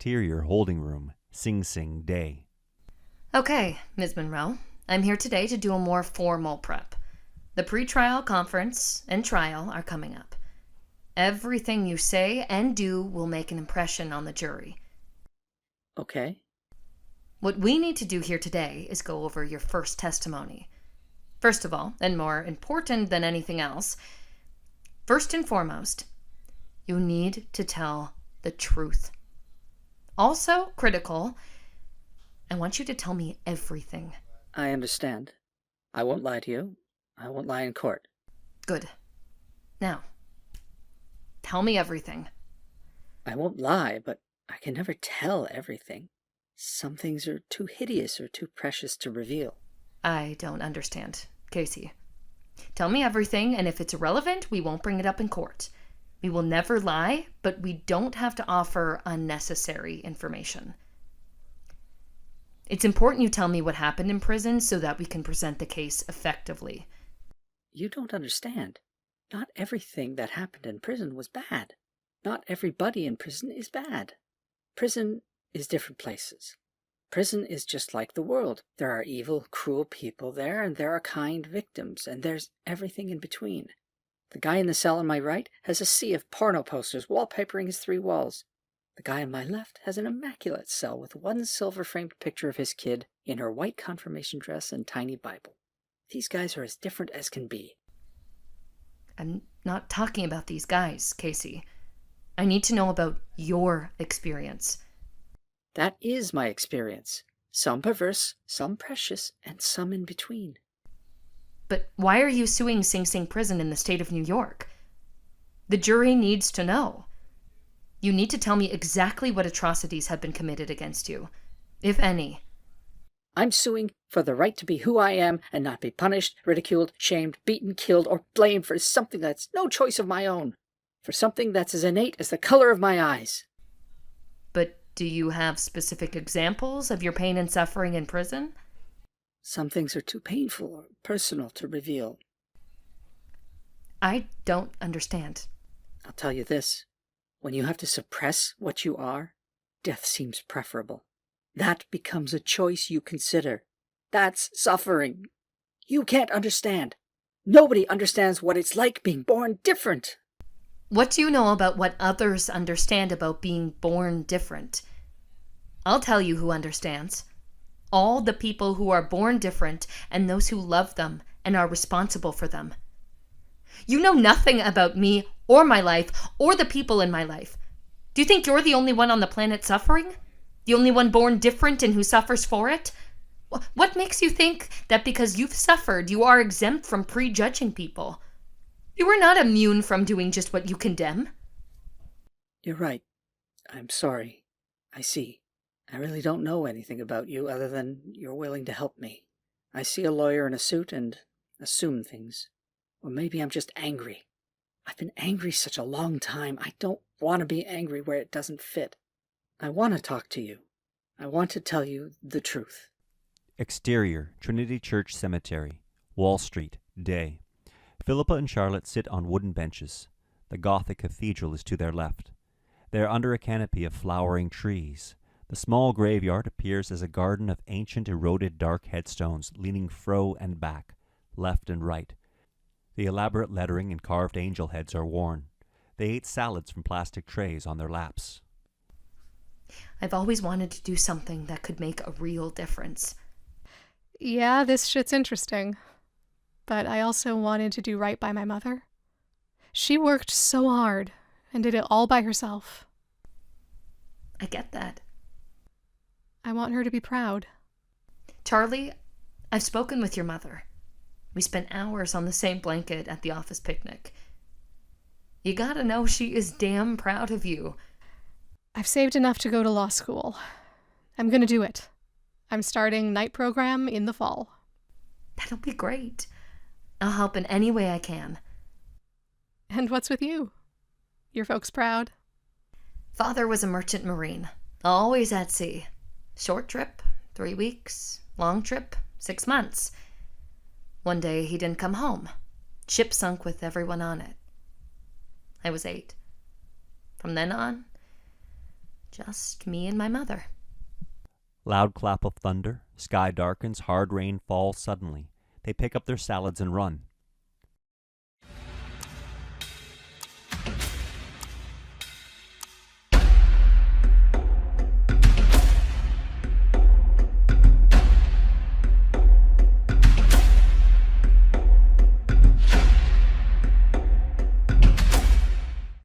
exterior holding room, Sing Sing Day. Okay, Ms. Monroe. I'm here today to do a more formal prep. The pre-trial conference and trial are coming up. Everything you say and do will make an impression on the jury. Okay. What we need to do here today is go over your first testimony. First of all, and more important than anything else, first and foremost, you need to tell the truth. Also critical, I want you to tell me everything. I understand. I won't lie to you. I won't lie in court. Good. Now, tell me everything. I won't lie, but I can never tell everything. Some things are too hideous or too precious to reveal. I don't understand. Casey, tell me everything, and if it's irrelevant, we won't bring it up in court. We will never lie, but we don't have to offer unnecessary information. It's important you tell me what happened in prison so that we can present the case effectively. You don't understand. Not everything that happened in prison was bad. Not everybody in prison is bad. Prison is different places. Prison is just like the world. There are evil, cruel people there, and there are kind victims, and there's everything in between. The guy in the cell on my right has a sea of porno posters wallpapering his 3 walls. The guy on my left has an immaculate cell with one silver-framed picture of his kid in her white confirmation dress and tiny Bible. These guys are as different as can be. I'm not talking about these guys, Casey. I need to know about your experience. That is my experience. Some perverse, some precious, and some in between. But why are you suing Sing Sing Prison in the state of New York? The jury needs to know. You need to tell me exactly what atrocities have been committed against you, if any. I'm suing for the right to be who I am and not be punished, ridiculed, shamed, beaten, killed, or blamed for something that's no choice of my own. For something that's as innate as the color of my eyes. But do you have specific examples of your pain and suffering in prison? Some things are too painful or personal to reveal. I don't understand. I'll tell you this. When you have to suppress what you are, death seems preferable. That becomes a choice you consider. That's suffering. You can't understand. Nobody understands what it's like being born different. What do you know about what others understand about being born different? I'll tell you who understands. All the people who are born different and those who love them and are responsible for them. You know nothing about me or my life or the people in my life. Do you think you're the only one on the planet suffering? The only one born different and who suffers for it? What makes you think that because you've suffered, you are exempt from prejudging people? You are not immune from doing just what you condemn. You're right. I'm sorry. I see. I really don't know anything about you other than you're willing to help me. I see a lawyer in a suit and assume things. Or maybe I'm just angry. I've been angry such a long time. I don't want to be angry where it doesn't fit. I want to talk to you. I want to tell you the truth. Exterior, Trinity Church Cemetery, Wall Street, Day. Philippa and Charlotte sit on wooden benches. The Gothic cathedral is to their left. They are under a canopy of flowering trees. The small graveyard appears as a garden of ancient eroded dark headstones leaning fro and back, left and right. The elaborate lettering and carved angel heads are worn. They ate salads from plastic trays on their laps. I've always wanted to do something that could make a real difference. Yeah, this shit's interesting. But I also wanted to do right by my mother. She worked so hard and did it all by herself. I get that. I want her to be proud. Charlie, I've spoken with your mother. We spent hours on the same blanket at the office picnic. You gotta know she is damn proud of you. I've saved enough to go to law school. I'm gonna do it. I'm starting night program in the fall. That'll be great. I'll help in any way I can. And what's with you? Your folks proud? Father was a merchant marine, always at sea. Short trip, 3 weeks. Long trip, 6 months. One day he didn't come home. Ship sunk with everyone on it. I was 8. From then on, Just me and my mother. Loud clap of thunder. Sky darkens. Hard rain falls suddenly. They pick up their salads and run.